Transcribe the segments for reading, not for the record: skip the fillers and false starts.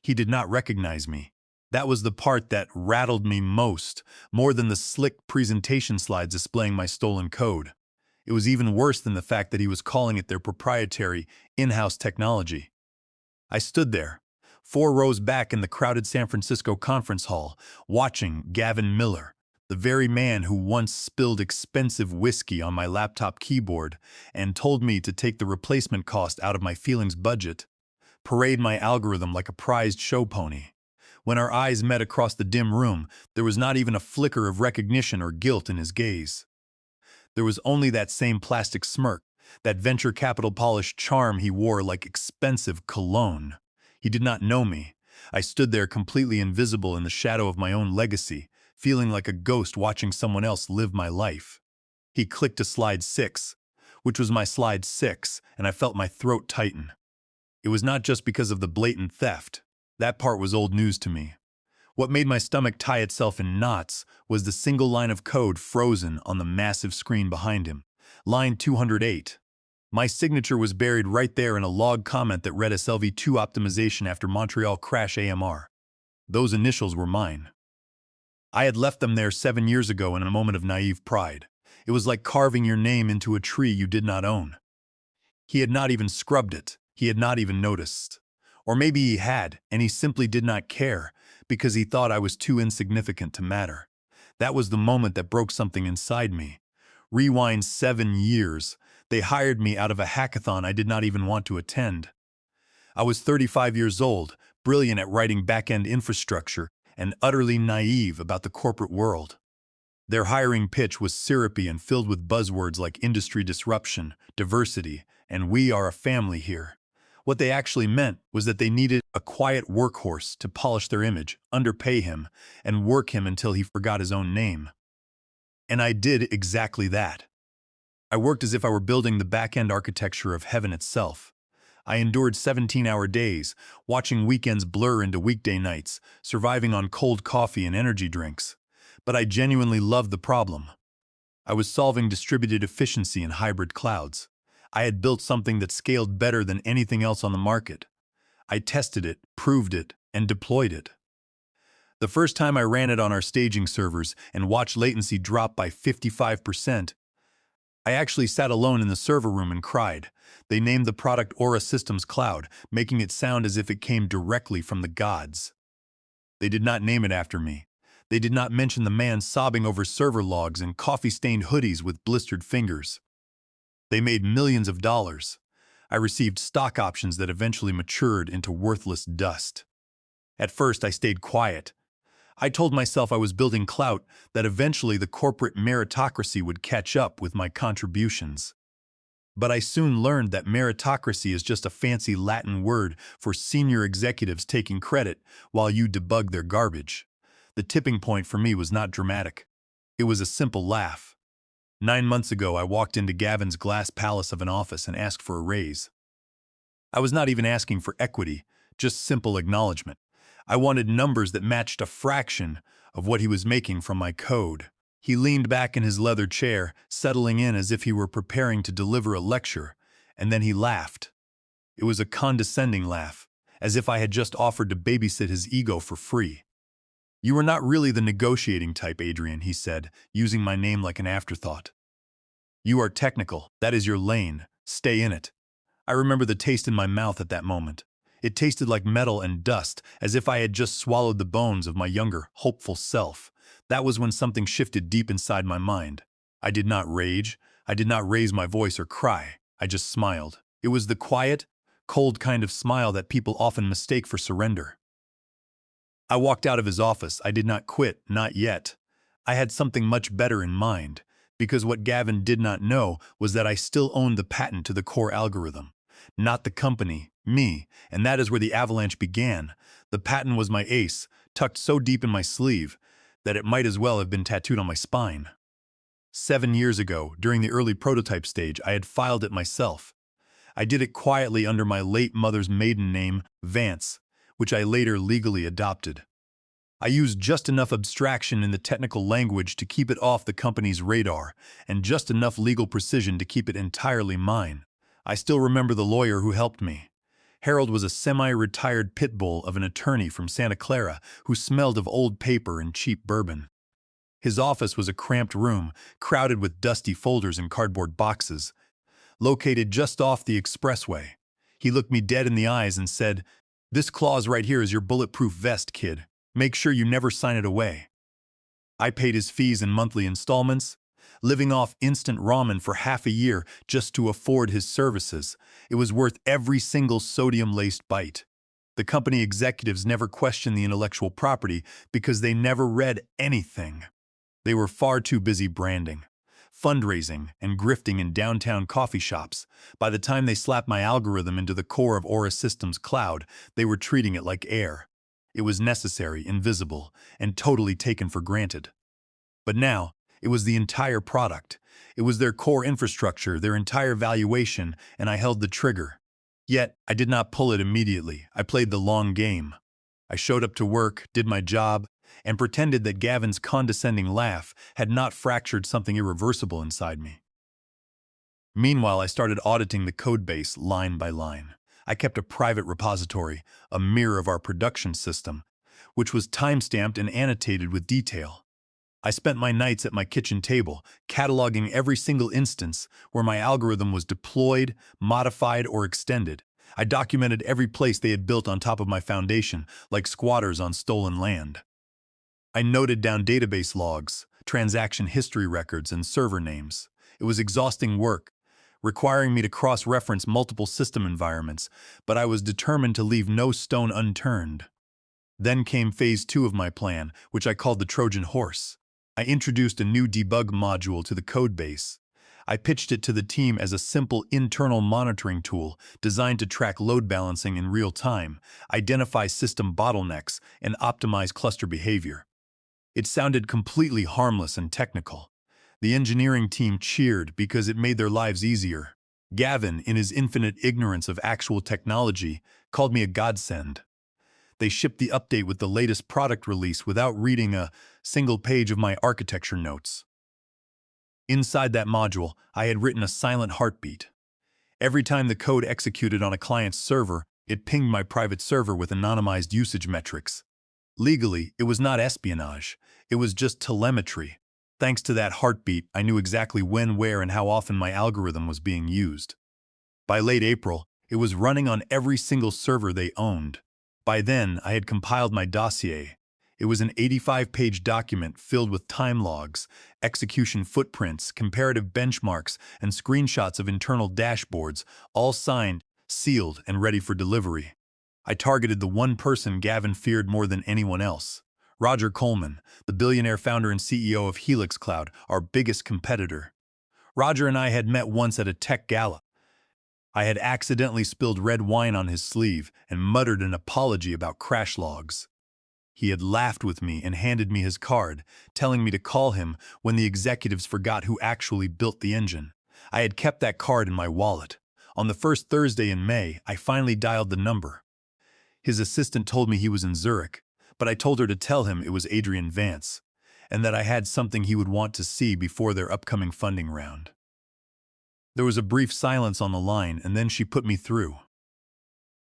He did not recognize me. That was the part that rattled me most, more than the slick presentation slides displaying my stolen code. It was even worse than the fact that he was calling it their proprietary, in-house technology. I stood there, 4 rows back in the crowded San Francisco conference hall, watching Gavin Miller, the very man who once spilled expensive whiskey on my laptop keyboard and told me to take the replacement cost out of my feelings budget, parade my algorithm like a prized show pony. When our eyes met across the dim room, there was not even a flicker of recognition or guilt in his gaze. There was only that same plastic smirk, that venture capital polished charm he wore like expensive cologne. He did not know me. I stood there completely invisible in the shadow of my own legacy, feeling like a ghost watching someone else live my life. He clicked to slide 6, which was my slide 6, and I felt my throat tighten. It was not just because of the blatant theft. That part was old news to me. What made my stomach tie itself in knots was the single line of code frozen on the massive screen behind him. Line 208. My signature was buried right there in a log comment that read SLV2 optimization after Montreal crash AMR. Those initials were mine. I had left them there 7 years ago in a moment of naive pride. It was like carving your name into a tree you did not own. He had not even scrubbed it. He had not even noticed. Or maybe he had, and he simply did not care, because he thought I was too insignificant to matter. That was the moment that broke something inside me. Rewind 7 years. They hired me out of a hackathon I did not even want to attend. I was 35 years old, brilliant at writing back-end infrastructure, and utterly naive about the corporate world. Their hiring pitch was syrupy and filled with buzzwords like industry disruption, diversity, and we are a family here. What they actually meant was that they needed a quiet workhorse to polish their image, underpay him, and work him until he forgot his own name. And I did exactly that. I worked as if I were building the back-end architecture of heaven itself. I endured 17-hour days, watching weekends blur into weekday nights, surviving on cold coffee and energy drinks. But I genuinely loved the problem. I was solving distributed efficiency in hybrid clouds. I had built something that scaled better than anything else on the market. I tested it, proved it, and deployed it. The first time I ran it on our staging servers and watched latency drop by 55%, I actually sat alone in the server room and cried. They named the product Aura Systems Cloud, making it sound as if it came directly from the gods. They did not name it after me. They did not mention the man sobbing over server logs and coffee-stained hoodies with blistered fingers. They made millions of dollars. I received stock options that eventually matured into worthless dust. At first, I stayed quiet. I told myself I was building clout, that eventually the corporate meritocracy would catch up with my contributions. But I soon learned that meritocracy is just a fancy Latin word for senior executives taking credit while you debug their garbage. The tipping point for me was not dramatic. It was a simple laugh. 9 months ago, I walked into Gavin's glass palace of an office and asked for a raise. I was not even asking for equity, just simple acknowledgement. I wanted numbers that matched a fraction of what he was making from my code. He leaned back in his leather chair, settling in as if he were preparing to deliver a lecture, and then he laughed. It was a condescending laugh, as if I had just offered to babysit his ego for free. "You are not really the negotiating type, Adrian," he said, using my name like an afterthought. "You are technical. That is your lane. Stay in it." I remember the taste in my mouth at that moment. It tasted like metal and dust, as if I had just swallowed the bones of my younger, hopeful self. That was when something shifted deep inside my mind. I did not rage. I did not raise my voice or cry. I just smiled. It was the quiet, cold kind of smile that people often mistake for surrender. I walked out of his office. I did not quit, not yet. I had something much better in mind, because what Gavin did not know was that I still owned the patent to the core algorithm. Not the company, me, and that is where the avalanche began. The patent was my ace, tucked so deep in my sleeve that it might as well have been tattooed on my spine. 7 years ago, during the early prototype stage, I had filed it myself. I did it quietly under my late mother's maiden name, Vance, which I later legally adopted. I used just enough abstraction in the technical language to keep it off the company's radar, and just enough legal precision to keep it entirely mine. I still remember the lawyer who helped me. Harold was a semi-retired pit bull of an attorney from Santa Clara who smelled of old paper and cheap bourbon. His office was a cramped room, crowded with dusty folders and cardboard boxes, located just off the expressway. He looked me dead in the eyes and said, "This clause right here is your bulletproof vest, kid. Make sure you never sign it away." I paid his fees in monthly installments, living off instant ramen for half a year just to afford his services. It was worth every single sodium-laced bite. The company executives never questioned the intellectual property because they never read anything. They were far too busy branding, fundraising, and grifting in downtown coffee shops. By the time they slapped my algorithm into the core of Aura Systems Cloud, they were treating it like air. It was necessary, invisible, and totally taken for granted. But now, it was the entire product. It was their core infrastructure, their entire valuation, and I held the trigger. Yet, I did not pull it immediately. I played the long game. I showed up to work, did my job, and pretended that Gavin's condescending laugh had not fractured something irreversible inside me. Meanwhile, I started auditing the codebase line by line. I kept a private repository, a mirror of our production system, which was time-stamped and annotated with detail. I spent my nights at my kitchen table, cataloging every single instance where my algorithm was deployed, modified, or extended. I documented every place they had built on top of my foundation, like squatters on stolen land. I noted down database logs, transaction history records, and server names. It was exhausting work, requiring me to cross-reference multiple system environments, but I was determined to leave no stone unturned. Then came phase 2 of my plan, which I called the Trojan Horse. I introduced a new debug module to the codebase. I pitched it to the team as a simple internal monitoring tool designed to track load balancing in real time, identify system bottlenecks, and optimize cluster behavior. It sounded completely harmless and technical. The engineering team cheered because it made their lives easier. Gavin, in his infinite ignorance of actual technology, called me a godsend. They shipped the update with the latest product release without reading a single page of my architecture notes. Inside that module, I had written a silent heartbeat. Every time the code executed on a client's server, it pinged my private server with anonymized usage metrics. Legally, it was not espionage. It was just telemetry. Thanks to that heartbeat, I knew exactly when, where, and how often my algorithm was being used. By late April, it was running on every single server they owned. By then, I had compiled my dossier. It was an 85-page document filled with time logs, execution footprints, comparative benchmarks, and screenshots of internal dashboards, all signed, sealed, and ready for delivery. I targeted the one person Gavin feared more than anyone else. Roger Coleman, the billionaire founder and CEO of Helix Cloud, our biggest competitor. Roger and I had met once at a tech gala. I had accidentally spilled red wine on his sleeve and muttered an apology about crash logs. He had laughed with me and handed me his card, telling me to call him when the executives forgot who actually built the engine. I had kept that card in my wallet. On the first Thursday in May, I finally dialed the number. His assistant told me he was in Zurich, but I told her to tell him it was Adrian Vance, and that I had something he would want to see before their upcoming funding round. There was a brief silence on the line, and then she put me through.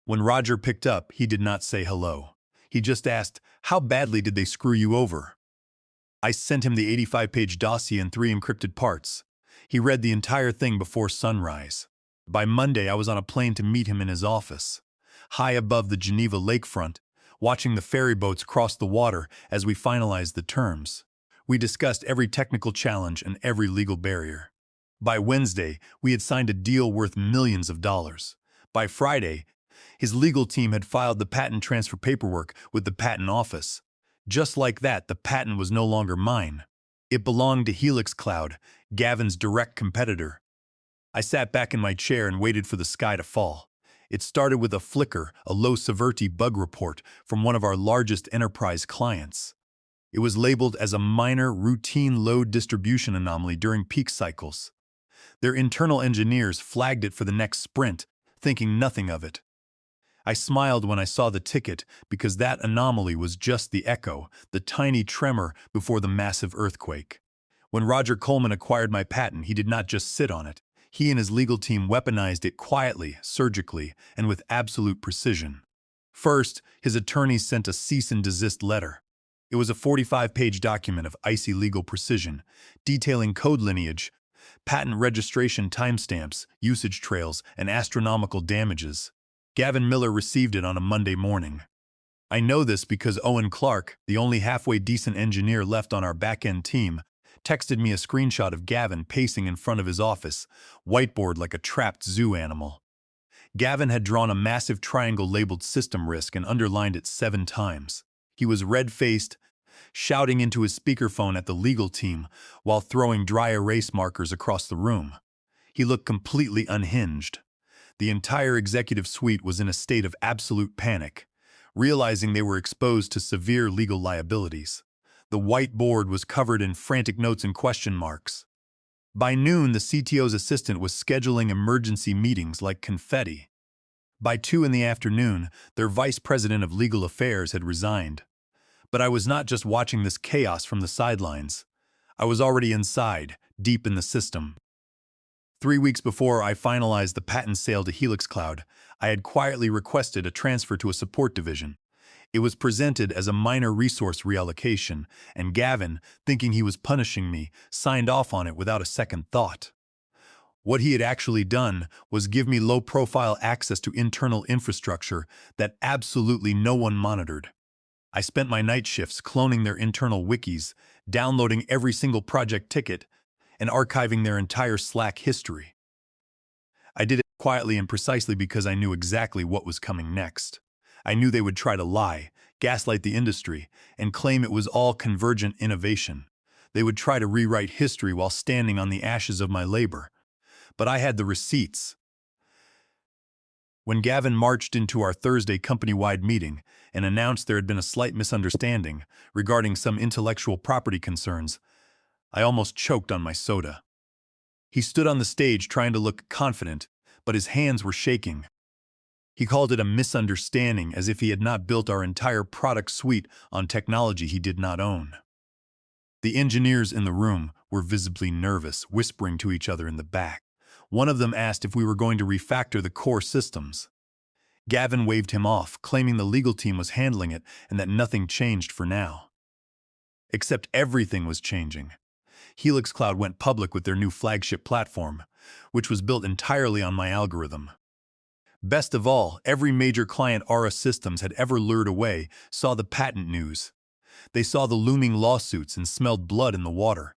When Roger picked up, he did not say hello. He just asked, "How badly did they screw you over?" I sent him the 85-page dossier and 3 encrypted parts. He read the entire thing before sunrise. By Monday, I was on a plane to meet him in his office, high above the Geneva lakefront, watching the ferry boats cross the water as we finalized the terms. We discussed every technical challenge and every legal barrier. By Wednesday, we had signed a deal worth millions of dollars. By Friday, his legal team had filed the patent transfer paperwork with the patent office. Just like that, the patent was no longer mine. It belonged to Helix Cloud, Gavin's direct competitor. I sat back in my chair and waited for the sky to fall. It started with a flicker, a low-severity bug report from one of our largest enterprise clients. It was labeled as a minor, routine load distribution anomaly during peak cycles. Their internal engineers flagged it for the next sprint, thinking nothing of it. I smiled when I saw the ticket because that anomaly was just the echo, the tiny tremor before the massive earthquake. When Roger Coleman acquired my patent, he did not just sit on it. He and his legal team weaponized it quietly, surgically, and with absolute precision. First, his attorneys sent a cease and desist letter. It was a 45-page document of icy legal precision, detailing code lineage, patent registration timestamps, usage trails, and astronomical damages. Gavin Miller received it on a Monday morning. I know this because Owen Clark, the only halfway decent engineer left on our back-end team, texted me a screenshot of Gavin pacing in front of his office, whiteboard like a trapped zoo animal. Gavin had drawn a massive triangle labeled System Risk and underlined it 7 times. He was red-faced, shouting into his speakerphone at the legal team while throwing dry erase markers across the room. He looked completely unhinged. The entire executive suite was in a state of absolute panic, realizing they were exposed to severe legal liabilities. The whiteboard was covered in frantic notes and question marks. By noon, the CTO's assistant was scheduling emergency meetings like confetti. By 2 in the afternoon, their vice president of legal affairs had resigned. But I was not just watching this chaos from the sidelines. I was already inside, deep in the system. 3 weeks before I finalized the patent sale to Helix Cloud, I had quietly requested a transfer to a support division. It was presented as a minor resource reallocation, and Gavin, thinking he was punishing me, signed off on it without a second thought. What he had actually done was give me low-profile access to internal infrastructure that absolutely no one monitored. I spent my night shifts cloning their internal wikis, downloading every single project ticket, and archiving their entire Slack history. I did it quietly and precisely because I knew exactly what was coming next. I knew they would try to lie, gaslight the industry, and claim it was all convergent innovation. They would try to rewrite history while standing on the ashes of my labor. But I had the receipts. When Gavin marched into our Thursday company-wide meeting and announced there had been a slight misunderstanding regarding some intellectual property concerns, I almost choked on my soda. He stood on the stage trying to look confident, but his hands were shaking. He called it a misunderstanding as if he had not built our entire product suite on technology he did not own. The engineers in the room were visibly nervous, whispering to each other in the back. One of them asked if we were going to refactor the core systems. Gavin waved him off, claiming the legal team was handling it and that nothing changed for now. Except everything was changing. Helix Cloud went public with their new flagship platform, which was built entirely on my algorithm. Best of all, every major client Aura Systems had ever lured away saw the patent news. They saw the looming lawsuits and smelled blood in the water.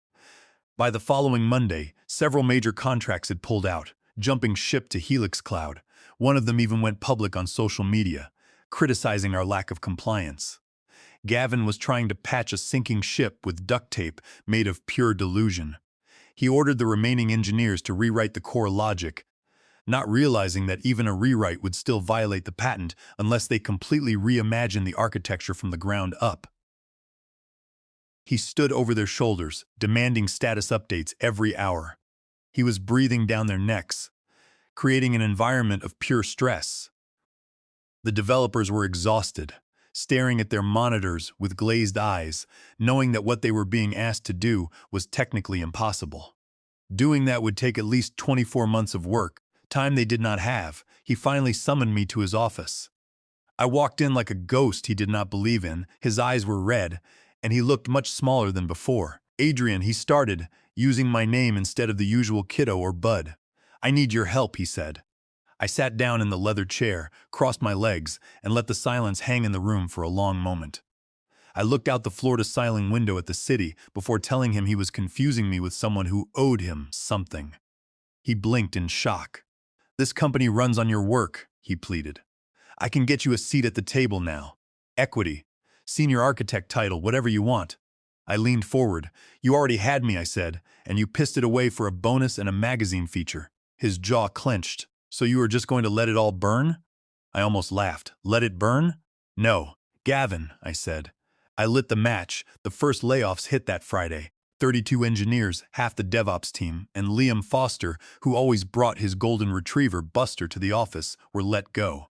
By the following Monday, several major contracts had pulled out, jumping ship to Helix Cloud. One of them even went public on social media, criticizing our lack of compliance. Gavin was trying to patch a sinking ship with duct tape made of pure delusion. He ordered the remaining engineers to rewrite the core logic, not realizing that even a rewrite would still violate the patent unless they completely reimagined the architecture from the ground up. He stood over their shoulders, demanding status updates every hour. He was breathing down their necks, creating an environment of pure stress. The developers were exhausted, staring at their monitors with glazed eyes, knowing that what they were being asked to do was technically impossible. Doing that would take at least 24 months of work, time they did not have. He finally summoned me to his office. I walked in like a ghost he did not believe in. His eyes were red, and he looked much smaller than before. "Adrian," he started, using my name instead of the usual kiddo or bud. "I need your help," he said. I sat down in the leather chair, crossed my legs, and let the silence hang in the room for a long moment. I looked out the floor-to-ceiling window at the city before telling him he was confusing me with someone who owed him something. He blinked in shock. "This company runs on your work," he pleaded. "I can get you a seat at the table now. Equity, senior architect title, whatever you want." I leaned forward. "You already had me," I said, "and you pissed it away for a bonus and a magazine feature." His jaw clenched. "So you are just going to let it all burn?" I almost laughed. "Let it burn?" "No. Gavin," I said. I lit the match. The first layoffs hit that Friday. 32 engineers, half the DevOps team, and Liam Foster, who always brought his golden retriever, Buster, to the office, were let go.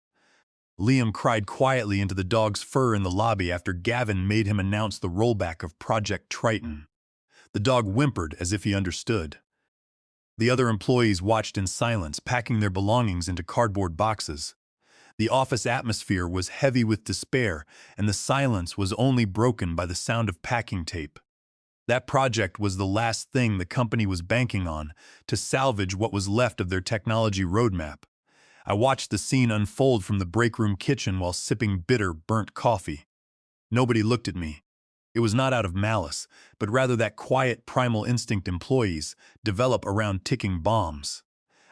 Liam cried quietly into the dog's fur in the lobby after Gavin made him announce the rollback of Project Triton. The dog whimpered as if he understood. The other employees watched in silence, packing their belongings into cardboard boxes. The office atmosphere was heavy with despair, and the silence was only broken by the sound of packing tape. That project was the last thing the company was banking on to salvage what was left of their technology roadmap. I watched the scene unfold from the break room kitchen while sipping bitter, burnt coffee. Nobody looked at me. It was not out of malice, but rather that quiet, primal instinct employees develop around ticking bombs.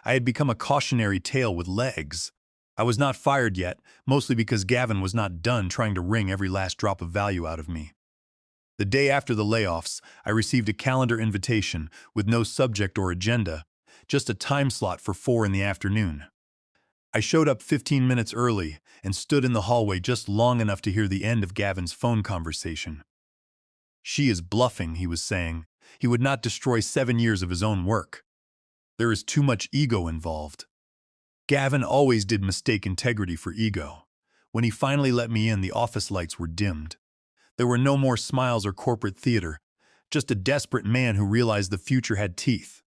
I had become a cautionary tale with legs. I was not fired yet, mostly because Gavin was not done trying to wring every last drop of value out of me. The day after the layoffs, I received a calendar invitation with no subject or agenda, just a time slot for 4 in the afternoon. I showed up 15 minutes early and stood in the hallway just long enough to hear the end of Gavin's phone conversation. "She is bluffing," he was saying. He would not destroy 7 years of his own work. There is too much ego involved. Gavin always did mistake integrity for ego. When he finally let me in, the office lights were dimmed. There were no more smiles or corporate theater, just a desperate man who realized the future had teeth.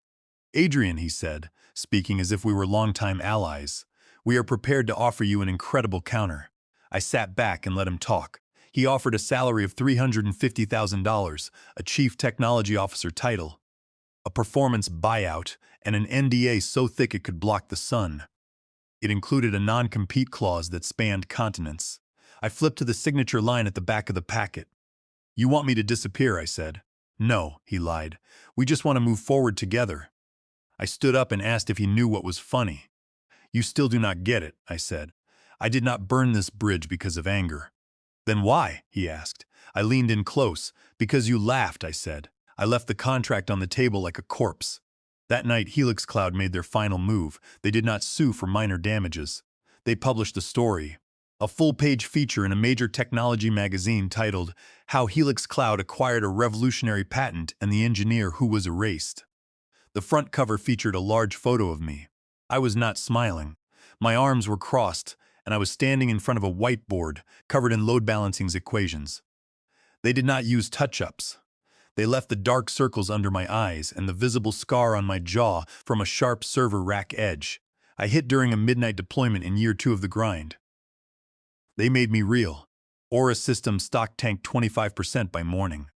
"Adrian," he said, speaking as if we were longtime allies, "we are prepared to offer you an incredible counter." I sat back and let him talk. He offered a salary of $350,000, a chief technology officer title, a performance buyout, and an NDA so thick it could block the sun. It included a non-compete clause that spanned continents. I flipped to the signature line at the back of the packet. "You want me to disappear," I said. "No," he lied. "We just want to move forward together." I stood up and asked if he knew what was funny. "You still do not get it," I said. "I did not burn this bridge because of anger." "Then why?" he asked. I leaned in close. "Because you laughed," I said. I left the contract on the table like a corpse. That night, Helix Cloud made their final move. They did not sue for minor damages. They published the story, a full-page feature in a major technology magazine titled "How Helix Cloud Acquired a Revolutionary Patent and the Engineer Who Was Erased." The front cover featured a large photo of me. I was not smiling. My arms were crossed, and I was standing in front of a whiteboard covered in load balancing's equations. They did not use touch-ups. They left the dark circles under my eyes and the visible scar on my jaw from a sharp server rack edge. I hit during a midnight deployment in year 2 of the grind. They made me real. Aura Systems stock tanked 25% by morning.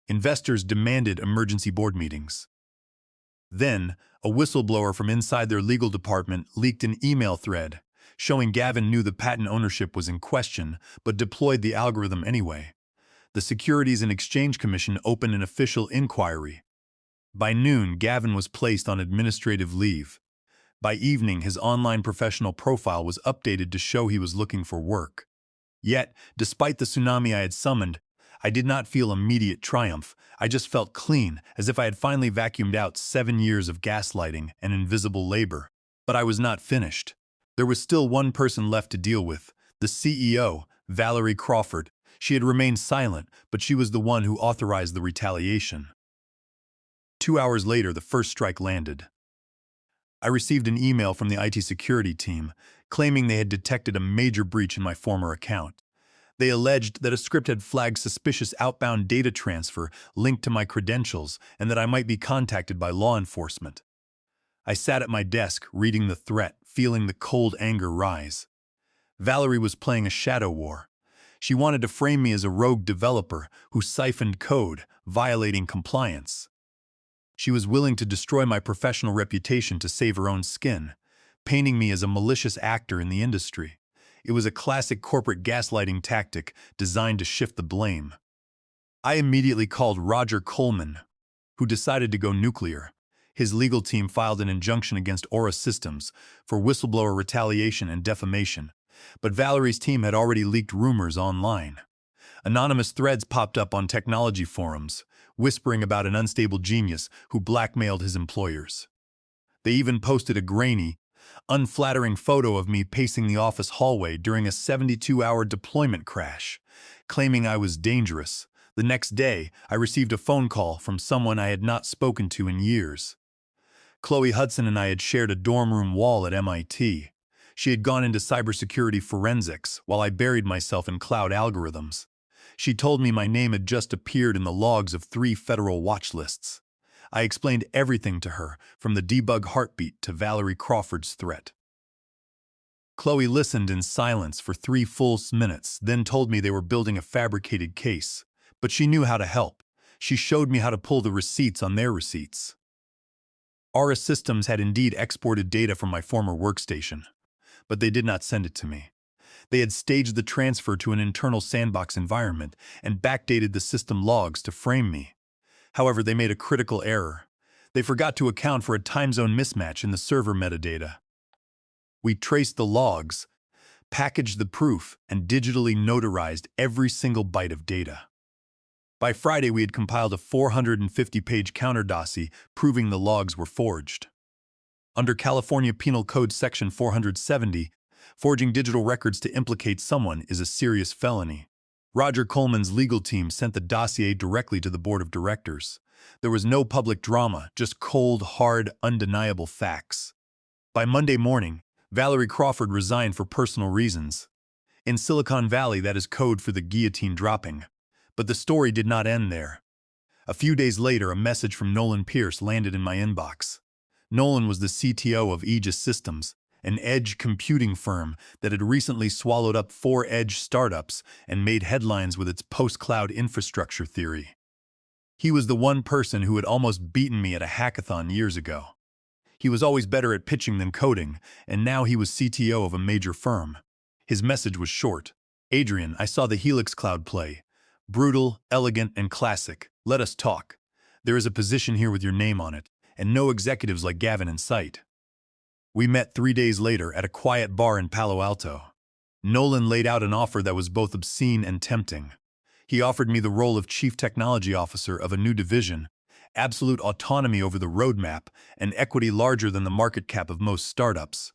Investors demanded emergency board meetings. Then, a whistleblower from inside their legal department leaked an email thread showing Gavin knew the patent ownership was in question but deployed the algorithm anyway. The Securities and Exchange Commission opened an official inquiry. By noon, Gavin was placed on administrative leave. By evening, his online professional profile was updated to show he was looking for work. Yet, despite the tsunami I had summoned, I did not feel immediate triumph. I just felt clean, as if I had finally vacuumed out 7 years of gaslighting and invisible labor. But I was not finished. There was still one person left to deal with, the CEO, Valerie Crawford. She had remained silent, but she was the one who authorized the retaliation. 2 hours later, the first strike landed. I received an email from the IT security team claiming they had detected a major breach in my former account. They alleged that a script had flagged suspicious outbound data transfer linked to my credentials and that I might be contacted by law enforcement. I sat at my desk, reading the threat, feeling the cold anger rise. Valerie was playing a shadow war. She wanted to frame me as a rogue developer who siphoned code, violating compliance. She was willing to destroy my professional reputation to save her own skin, painting me as a malicious actor in the industry. It was a classic corporate gaslighting tactic designed to shift the blame. I immediately called Roger Coleman, who decided to go nuclear. His legal team filed an injunction against Aura Systems for whistleblower retaliation and defamation, but Valerie's team had already leaked rumors online. Anonymous threads popped up on technology forums, whispering about an unstable genius who blackmailed his employers. They even posted a grainy, unflattering photo of me pacing the office hallway during a 72-hour deployment crash, claiming I was dangerous. The next day, I received a phone call from someone I had not spoken to in years. Chloe Hudson and I had shared a dorm room wall at MIT. She had gone into cybersecurity forensics while I buried myself in cloud algorithms. She told me my name had just appeared in the logs of 3 federal watch lists. I explained everything to her, from the debug heartbeat to Valerie Crawford's threat. Chloe listened in silence for 3 full minutes, then told me they were building a fabricated case. But she knew how to help. She showed me how to pull the receipts on their receipts. Aura Systems had indeed exported data from my former workstation, but they did not send it to me. They had staged the transfer to an internal sandbox environment and backdated the system logs to frame me. However, they made a critical error. They forgot to account for a time zone mismatch in the server metadata. We traced the logs, packaged the proof, and digitally notarized every single byte of data. By Friday, we had compiled a 450-page counter dossier proving the logs were forged. Under California Penal Code Section 470, forging digital records to implicate someone is a serious felony. Roger Coleman's legal team sent the dossier directly to the board of directors. There was no public drama, just cold, hard, undeniable facts. By Monday morning, Valerie Crawford resigned for personal reasons. In Silicon Valley, that is code for the guillotine dropping. But the story did not end there. A few days later, a message from Nolan Pierce landed in my inbox. Nolan was the CTO of Aegis Systems, an edge computing firm that had recently swallowed up 4 edge startups and made headlines with its post-cloud infrastructure theory. He was the one person who had almost beaten me at a hackathon years ago. He was always better at pitching than coding, and now he was CTO of a major firm. His message was short. "Adrian, I saw the Helix Cloud play. Brutal, elegant, and classic. Let us talk. There is a position here with your name on it, and no executives like Gavin in sight." We met 3 days later at a quiet bar in Palo Alto. Nolan laid out an offer that was both obscene and tempting. He offered me the role of Chief Technology Officer of a new division, absolute autonomy over the roadmap, and equity larger than the market cap of most startups.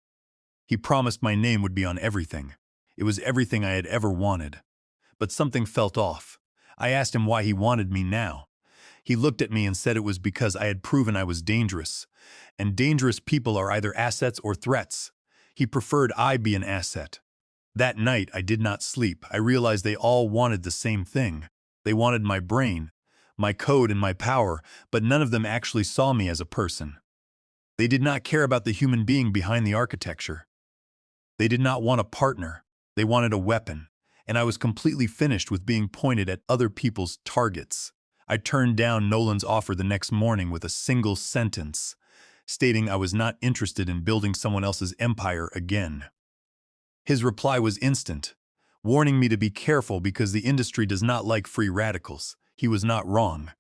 He promised my name would be on everything. It was everything I had ever wanted. But something felt off. I asked him why he wanted me now. He looked at me and said it was because I had proven I was dangerous. And dangerous people are either assets or threats. He preferred I be an asset. That night, I did not sleep. I realized they all wanted the same thing. They wanted my brain, my code, and my power, but none of them actually saw me as a person. They did not care about the human being behind the architecture. They did not want a partner. They wanted a weapon. And I was completely finished with being pointed at other people's targets. I turned down Nolan's offer the next morning with a single sentence, stating I was not interested in building someone else's empire again. His reply was instant, warning me to be careful because the industry does not like free radicals. He was not wrong.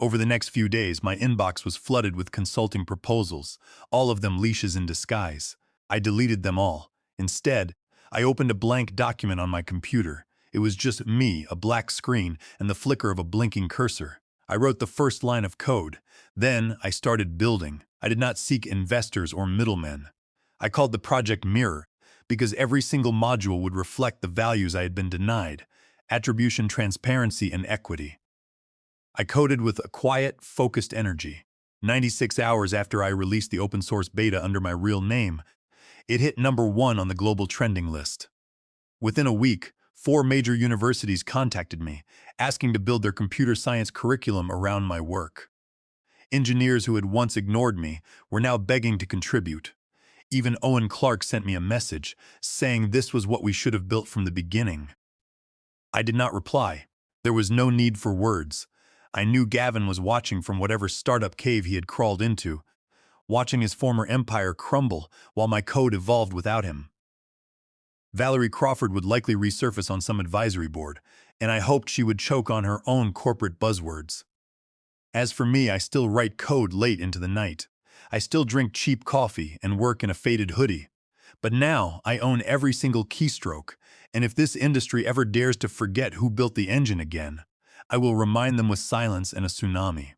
Over the next few days, my inbox was flooded with consulting proposals, all of them leashes in disguise. I deleted them all. Instead, I opened a blank document on my computer. It was just me, a black screen, and the flicker of a blinking cursor. I wrote the first line of code. Then I started building. I did not seek investors or middlemen. I called the project Mirror because every single module would reflect the values I had been denied: attribution, transparency, and equity. I coded with a quiet, focused energy. 96 hours after I released the open source beta under my real name, it hit #1 on the global trending list. Within a week, 4 major universities contacted me, asking to build their computer science curriculum around my work. Engineers who had once ignored me were now begging to contribute. Even Owen Clark sent me a message, saying this was what we should have built from the beginning. I did not reply. There was no need for words. I knew Gavin was watching from whatever startup cave he had crawled into, watching his former empire crumble while my code evolved without him. Valerie Crawford would likely resurface on some advisory board, and I hoped she would choke on her own corporate buzzwords. As for me, I still write code late into the night. I still drink cheap coffee and work in a faded hoodie. But now I own every single keystroke, and if this industry ever dares to forget who built the engine again, I will remind them with silence and a tsunami.